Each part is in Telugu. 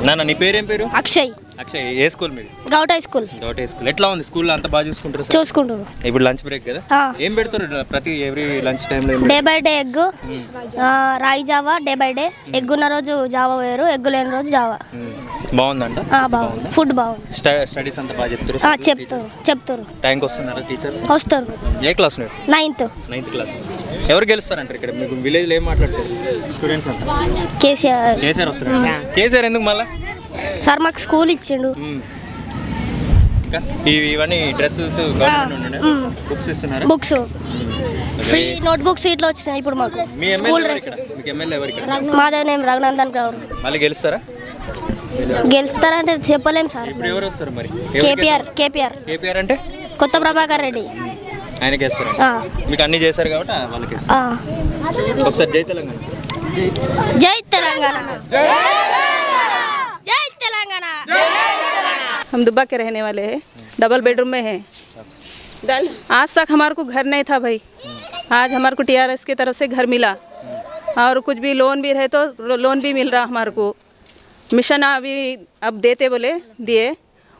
నాన్న నీ పేరు ఏం పేరు? అక్షయ్. అక్షయ్, ఏ స్కూల్ మీది? Govt high school. Govt high school. ఎట్లా ఉంది స్కూల్? అంతా బాగా చూసుకుంటారు? చూసుకుంటారు. ఇప్పుడు లంచ్ బ్రేక్ కదా, ఏం పెడతారు ప్రతి ఎవ్రీ లంచ్ టైంలో? డే బై డే ఎగ్, రాయి Java. Day by day egg ఉన్న రోజు జావా వేరు, ఎగ్ లేని రోజు జావా. బాగుందంట? బాగుంది, ఫుడ్ బాగుంది. స్టడీస్ అంతా బాగా చెప్తారు? చెప్తారు. టైంకి వస్తున్నారా టీచర్స్? వస్తారు. ఏ క్లాస్? 9th class. ఎవరు గెలుస్తారంటారు ఇక్కడ మీకు విలేజ్లో? ఏం మాట్లాడతారు స్టూడెంట్స్ అంతా? కేసీఆర్ వస్తారు. కేసీఆర్ ఎందుకు మళ్ళీ? సార్ మాకు స్కూల్ ఇచ్చిండు. ఇవన్నీ డ్రెస్సెస్ బుక్స్ ఇస్తున్నారు. బుక్స్ ఫ్రీ, నోట్ బుక్స్ ఇట్లా వచ్చినాయి ఇప్పుడు మాకు. మాదే నేమ్ రఘునందన్ గౌడ్. మళ్ళీ గెలుస్తారంటే చెప్పలేము సార్. ఎవరు వస్తారు మరి? కేపీఆర్ అంటే కొత్త ప్రభాకర్ రెడ్డి. ఆయనకి వేస్తారు. మీకు అన్ని చేశారు కాబట్టి వాళ్ళకి వేస్తారు. ఒకసారి జై తెలంగాణ. జై తెలంగాణ. जय तेलंगाना। हम दुब्बा के रहने वाले हैं, डबल बेडरूम में हैं। आज तक हमारे को घर नहीं था भाई, आज हमारे को टीआरएस की तरफ से घर मिला और कुछ भी लोन भी रहे तो लोन भी मिल रहा हमारे को। मिशन अभी अब देते बोले दिए,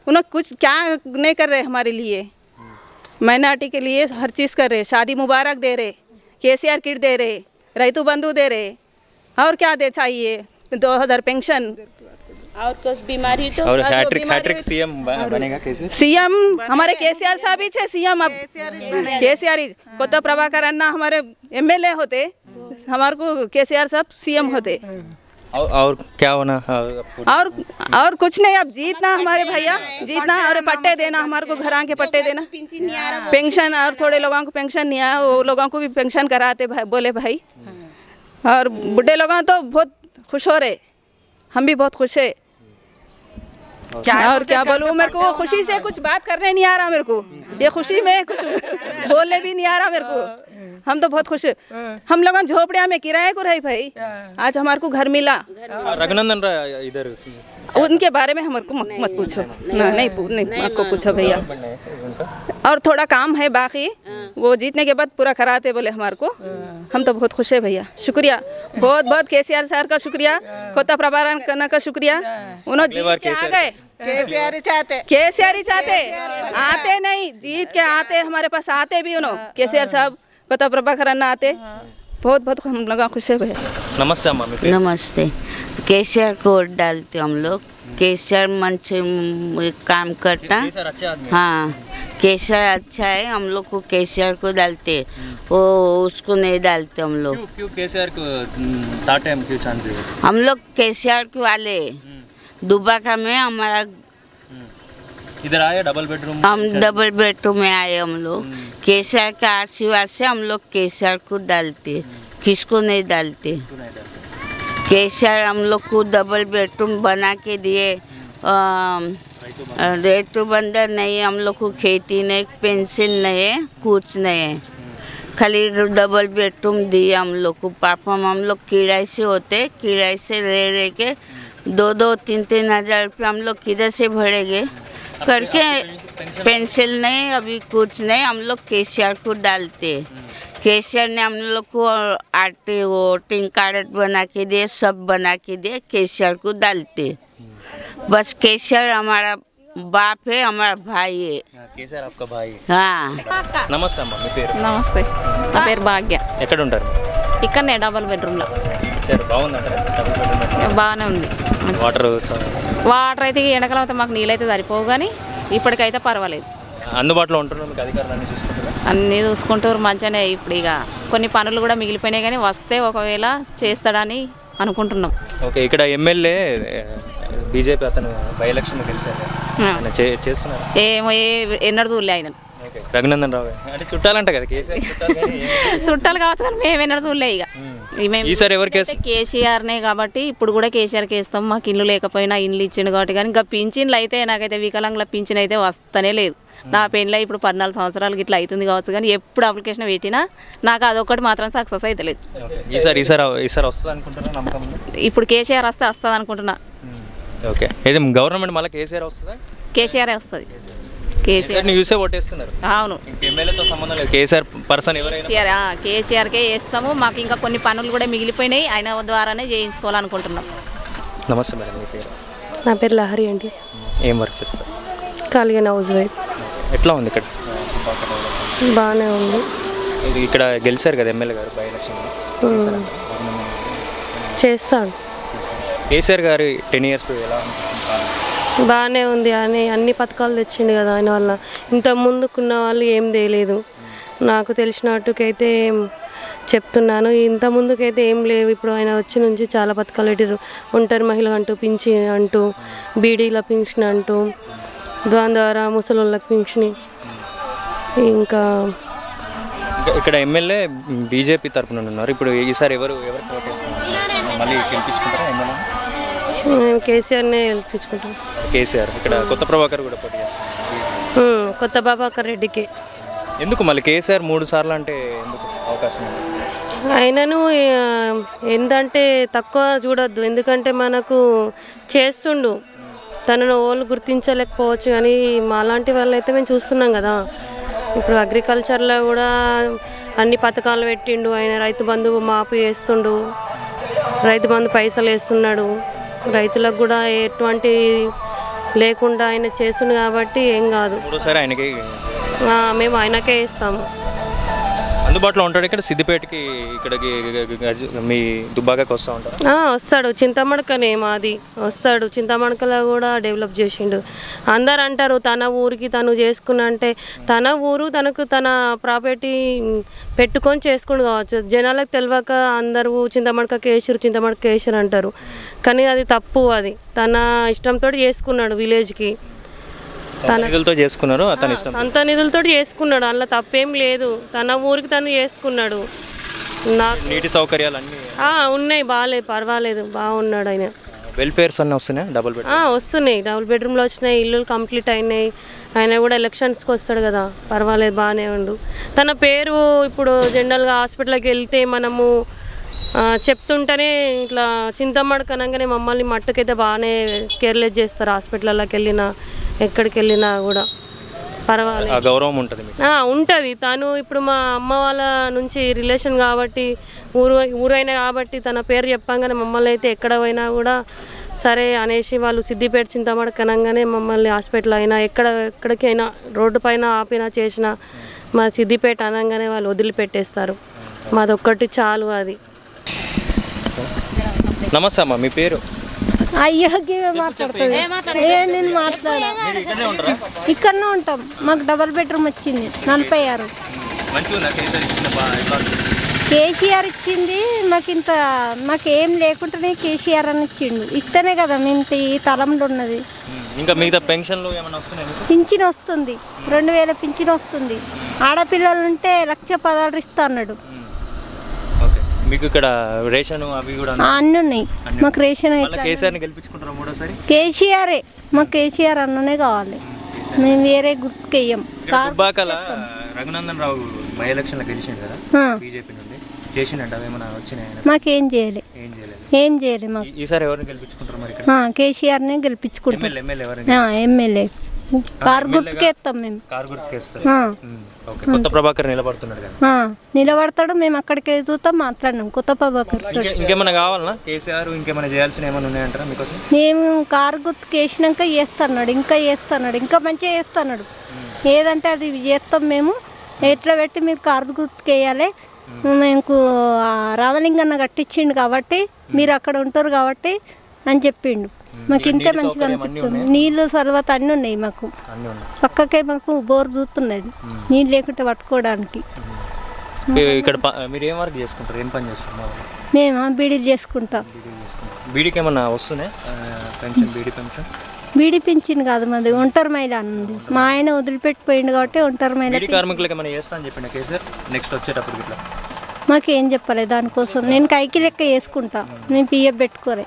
उन्होंने कुछ क्या नहीं कर रहे हमारे लिए। माइनॉरिटी के लिए हर चीज़ कर रहे, शादी मुबारक दे रहे, केसीआर किट दे रहे, रैतु बंधु दे रहे, और क्या दे चाहिए, 2000 पेंशन और कुछ बीमारी तो। और हैट्रिक सीएम बनेगा कैसे? सीएम हमारे केसीआर साहब ही थे सीएम। अब केसीआर ही कोत्ता प्रभाकर अन्ना हमारे एमएलए होते, हमारे को केसीआर साहब सीएम होते। और क्या होना? और कुछ नहीं, अब जीतना हमारे भैया, जीतना और पट्टे देना हमारे को, घरां के पट्टे देना, पेंशन। और थोड़े लोगों को पेंशन नहीं आया, वो लोगों को भी पेंशन कराते बोले भाई। और बुढ़े लोगों तो बहुत खुश हो रहे, हम भी बहुत खुश है। और क्या बोलूँ, मेरे को खुशी से कुछ बात करने नहीं आ रहा मेरे को, ये खुशी में कुछ बोलने भी नहीं आ रहा मेरे को। हम तो बहुत खुश है। हम लोग झोपड़िया में किराए को रहे भाई, आज हमारे को घर मिला। रघुनंदन इधर उनके बारे में हमारे को मत पूछो, नहीं आपको पूछो भैया। और थोड़ा काम है बाकी, वो जीतने के बाद पूरा कराते बोले हमारे को। हम तो बहुत खुश है भैया, शुक्रिया बहुत बहुत केसीआर सर का शुक्रिया, कोत्ता प्रभाकर करना का शुक्रिया। उन्होंने आ गए, केसीआर ही चाहते आते नहीं, जीत के आते हमारे पास, आते भी उन्होंने केसीआर साहब, कोत्ता प्रभाकर अन्ना आते, बहुत बहुत हम लोग खुश है भैया। नमस्ते अम्मा। नमस्ते। केसीआर को वोट डालते हम लोग, केसीआर मन से काम करता। हाँ, केसीआर अच्छा है, हम लोग को केसीआर को डालते, वो उसको नहीं डालते हम लोग। क्यों केसीआर को डालते हम, क्यों चाहते हैं? हम लोग केसीआर के वाले दुब्बा का में हमारा इधर आए डबल बेडरूम, हम डबल बेडरूम में आए हम लोग। केसीआर का आशीर्वाद से हम लोग केसीआर को डालते, किसको नहीं डालते। केसीआर हम लोग को डबल बेडरूम बना के दिए, रेतु बंदर नहीं, हम लोग को खेती नहीं, पेंशन नहीं है, कुछ नहीं है, खाली डबल बेडरूम दिए हम लोग को। पापा हम लोग किराए से होते, किराए से रह के 2-3 हज़ार रुपये हम लोग किधर से भरेंगे करके, पेंशन नहीं, अभी कुछ नहीं, हम लोग केसीआर को डालते। केसीआर ने हम लोग को आटे वोटिंग कार्ड बना के दिए, सब बना के दिए, केसीआर को डालते। बस केसीआर हमारा बाप है, हमारा भाई है। केसीआर आपका भाई? हाँ। नमस्ते अम्मा, మీ పేరు? నమస్తే, నా పేరు భాగ్య. ఎక్కడ ఉంటారు? ఇక్కడనే డబల్ బెడ్రూమ్లో. సరే, బాగుందంటారా డబుల్ బెడ్రూమ్? బాగానే ఉంది. వాటర్ అయితే ఎండాకాలం అయితే మాకు నీళ్ళు అయితే సరిపోవు, కానీ ఇప్పటికైతే పర్వాలేదు. అందుబాటులో ఉంటున్నారు మీకు అధికారులు అన్నీ చూసుకుంటారు? అన్నీ చూసుకుంటారు మంచిగానే. ఇప్పుడు ఇక కొన్ని పనులు కూడా మిగిలిపోయినాయి, కానీ వస్తే ఒకవేళ చేస్తాడని అనుకుంటున్నాం. ఓకే, ఇక్కడ ఎమ్మెల్యే బీజేపీ అతను బై ఎలక్షన్ గెలిచారు, చేస్తున్నారు ఏమో ఎన్నడూ చూడలే ఆయన. రఘునందన్ రావు అంటే చుట్టాలంట కదా కేసీఆర్, చుట్టాలు కావచ్చు కానీ మేము ఎన్నడూ చూడలే. ఇక ఈసారి ఎవరికి? కేసీఆర్నే కాబట్టి ఇప్పుడు కూడా కేసీఆర్కి వేస్తాం. మాకు ఇల్లు లేకపోయినా ఇల్లు ఇచ్చిండు కాబట్టి, కానీ ఇంకా పింఛన్లు అయితే నాకైతే వికలాంగుల పింఛన్ అయితే వస్తనే లేదు. నా పెళ్ళి ఇప్పుడు 14 సంవత్సరాలకి ఇట్లా అవుతుంది కావచ్చు, కానీ ఎప్పుడు అప్లికేషన్ పెట్టినా నాకు అదొకటి మాత్రం సక్సెస్ అయితే లేదు. ఇప్పుడు కేసీఆర్ వస్తే వస్తుంది అనుకుంటున్నా. ఓకే, గవర్నమెంట్ మళ్ళీ కేసీఆర్ వస్తుందా? కేసీఆర్ వస్తుంది. అవును, కేసీఆర్కే వేస్తాము. మాకు ఇంకా కొన్ని పనులు కూడా మిగిలిపోయినాయి, ఆయన ద్వారానే చేయించుకోవాలనుకుంటున్నాం. నమస్తే మేడం, మీ పేరు? నా పేరు లహరి అండి. ఏం వర్క్ చేస్తారు? ఖాళీగా హౌస్ వైఫ్. ఎట్లా ఉంది ఇక్కడ? బాగానే ఉంది. ఇక్కడ గెలిచారు కదా ఎమ్మెల్యే గారు బై ఎలక్షన్లో, చేస్తాడు. కేసీఆర్ గారి 10 years ఎలా అనిపిస్తుంది? బాగానే ఉంది. అన్ని పథకాలు తెచ్చిండు కదా ఆయన వల్ల. ఇంత ముందుకున్న వాళ్ళు ఏం తేలేదు. నాకు తెలిసినట్టుకైతే చెప్తున్నాను, ఇంత ముందుకైతే ఏం లేవు. ఇప్పుడు ఆయన వచ్చి నుంచి చాలా పథకాలు పెట్టారు. ఒంటరి మహిళ అంటూ పింఛన్ అంటూ, బీడీల పింఛన్ అంటూ, దాని ద్వారా ముసలోళ్ళకి పింఛన్. ఇంకా ఇక్కడ ఎమ్మెల్యే బీజేపీ తరఫున ఉన్నారు. ఇప్పుడు ఈసారి ఎవరు మళ్ళీ గెలిపించుకుంటారా ఎమ్మెల్యే? మేము కేసీఆర్నే గెలిపించుకుంటాం. కేసీఆర్. ఇక్కడ కొత్త ప్రభాకర్ కూడా పోటీ చేస్తారు. కొత్త ప్రభాకర్ రెడ్డికి. ఎందుకు మళ్ళీ కేసీఆర్ 3 సార్లు అంటే ఎందుకు అవకాశం ఉంది? అయినను ఏంటంటే తక్కువ చూడొద్దు, ఎందుకంటే మనకు చేస్తుండు. తనను వాళ్ళు గుర్తించలేకపోవచ్చు, కానీ మాలాంటి వాళ్ళు అయితే మేము చూస్తున్నాం కదా. ఇప్పుడు అగ్రికల్చర్లో కూడా అన్ని పథకాలు పెట్టిండు ఆయన. రైతు బంధు మాపు వేస్తుండు, రైతు బంధు పైసలు వేస్తున్నాడు. రైతులకు కూడా ఎటువంటి లేకుండా ఆయన చేస్తుండు కాబట్టి ఏం కాదు. మేము ఆయనకే ఇస్తాము. అందుబాటులో ఉంటాడు ఇక్కడ సిద్దిపేటకి, ఇక్కడికి మీ దుబ్బాకకి వస్తూ ఉంటారు? వస్తాడు. చింతమడకనే మాది, వస్తాడు. చింతమడకలో కూడా డెవలప్ చేసిండు. అందరు అంటారు తన ఊరికి తను చేసుకున్నా అంటే, తన ఊరు తనకు తన ప్రాపర్టీ పెట్టుకొని చేసుకుని కావచ్చు. జనాలకు తెలియక అందరూ చింతమడకకి వేసారు అంటారు, కానీ అది తప్పు. అది తన ఇష్టంతో చేసుకున్నాడు. విలేజ్కి నిధులతో చేసుకున్నారు, సొంత నిధులతో చేసుకున్నాడు. అందులో తప్పేం లేదు. తన ఊరికి తను చేసుకున్నాడు. నీటి సౌకర్యాలు అన్నీ ఉన్నాయి, బాగాలేదు, పర్వాలేదు, బాగున్నాడు ఆయన. వెల్ఫేర్స్ అన్నీ వస్తున్నాయి, డబుల్ బెడ్రూమ్ వస్తున్నాయి. డబుల్ బెడ్రూమ్లో వచ్చినాయి, ఇల్లు కంప్లీట్ అయినాయి. ఆయన కూడా ఎలక్షన్స్కి వస్తాడు కదా, పర్వాలేదు, బాగానే ఉండు. తన పేరు ఇప్పుడు జనరల్గా హాస్పిటల్కి వెళ్తే మనము చెప్తుంటేనే ఇట్లా చింతమడక అనగానే మమ్మల్ని మట్టుకైతే బాగానే కేర్లెస్ చేస్తారు. హాస్పిటల్లోకి వెళ్ళినా ఎక్కడికి వెళ్ళినా కూడా పర్వాలేదు, గౌరవం ఉంటుంది. ఉంటుంది. తను ఇప్పుడు మా అమ్మ వాళ్ళ నుంచి రిలేషన్ కాబట్టి, ఊరైనా కాబట్టి తన పేరు చెప్పంగానే మమ్మల్ని అయితే ఎక్కడ పోయినా కూడా సరే అనేసి వాళ్ళు సిద్దిపేట చింతమడక అనగానే మమ్మల్ని హాస్పిటల్ అయినా ఎక్కడికైనా రోడ్డు పైన ఆపినా చేసినా మా సిద్దిపేట అనగానే వాళ్ళు వదిలిపెట్టేస్తారు. మాదొక్కటి చాలు. అది. నమస్తే అమ్మ, మీ పేరు? మాట్లాడుతుంది. నేను మాట్లాడా, ఇక్కడనే ఉంటాం. మాకు డబల్ బెడ్రూమ్ వచ్చింది 46. కేసీఆర్ ఇచ్చింది మాకు. మాకేం లేకుండానే కేసీఆర్ అని ఇచ్చిండు. ఇస్తేనే కదా మేము ఈ తలంలో ఉన్నది. ఇంకా మిగతా పెన్షన్లు ఏమైనా వస్తున్నాయి? పింఛన్ వస్తుంది, 2000 పింఛన్ వస్తుంది. ఆడపిల్లలు ఉంటే 1,10,000 ఇస్తా అన్నాడు. మీకు ఇక్కడ రేషన్ అవి కూడా అన్నీ ఉన్నాయి. మాకు రేషన్ కేసీఆరే. మాకు కేసీఆర్ అన్ననే కావాలి, మేము వేరే గుర్తుకెయ్యం. రఘునందన్ రావు బై ఎలక్షన్ లో గెలిచింది కదా బీజేపీ నుండి, చేసిందంట ఏమైనా వచ్చినాయి? మాకేం చేయలే, ఏం చేయలే. మాకు ఈసారి ఎవరిని గెలిపించుకుంటారు మరి? కేసీఆర్నే గెలిపించుకుంటాం. ఎమ్మెల్యే కారు గుర్తుకేస్తాం మేము. కారు గుర్తుకేస్తారు. కొత్త ప్రభాకర్ నిలబడుతున్నాడు కదా? నిలబడతాడు. మేము అక్కడికి చూస్తాం, మాట్లాడినాం కొత్త ప్రభాకర్. ఇంకేమైనా కావాలన్నా కేసీఆర్? ఇంకేమైనా చేయాల్సిన ఏమైనా ఉన్నాయంటారా మీకోసం? మేము కారు గుర్తుకు వేసినాక చేస్తున్నాడు, ఇంకా చేస్తున్నాడు, ఇంకా మంచిగా చేస్తున్నాడు. ఏదంటే అది చేస్తాం మేము. ఎట్లా పెట్టి మీరు కారు గుర్తుకు వేయాలి, మేము రామలింగన్న కట్టించిండు కాబట్టి మీరు అక్కడ ఉంటారు కాబట్టి అని చెప్పిండు. మాకు ఇంతే మంచిగా అనిపిస్తుంది. నీళ్ళు సర్వత అన్నీ ఉన్నాయి మాకు. పక్కకే మాకు బోర్ చూస్తున్నది, నీళ్ళు లేకుంటే పట్టుకోవడానికి. ఇక్కడ మీరు ఏం వర్క్ చేసుకుంటారు? ఏం పని చేస్తారు? మేము బీడీలు చేసుకుంటాం. బీడీకి ఏమన్నా వస్తున్నాయి పెన్షన్? బీడీ పెన్షన్? బీడీ పింఛన్ కాదు, మాది ఒంటరి మహిళ అన్నది. మా ఆయన వదిలిపెట్టిపోయింది కాబట్టి ఒంటరి మహిళ. కార్మికులకి ఏమైనా చేస్తా అని చెప్పిన కేసీఆర్ నెక్స్ట్ వచ్చేటప్పుడు ఇట్లా మాకేం చెప్పలేదు దానికోసం. నేను కైకి లెక్క వేసుకుంటా, నేను పిఎఫ్ పెట్టుకోలే.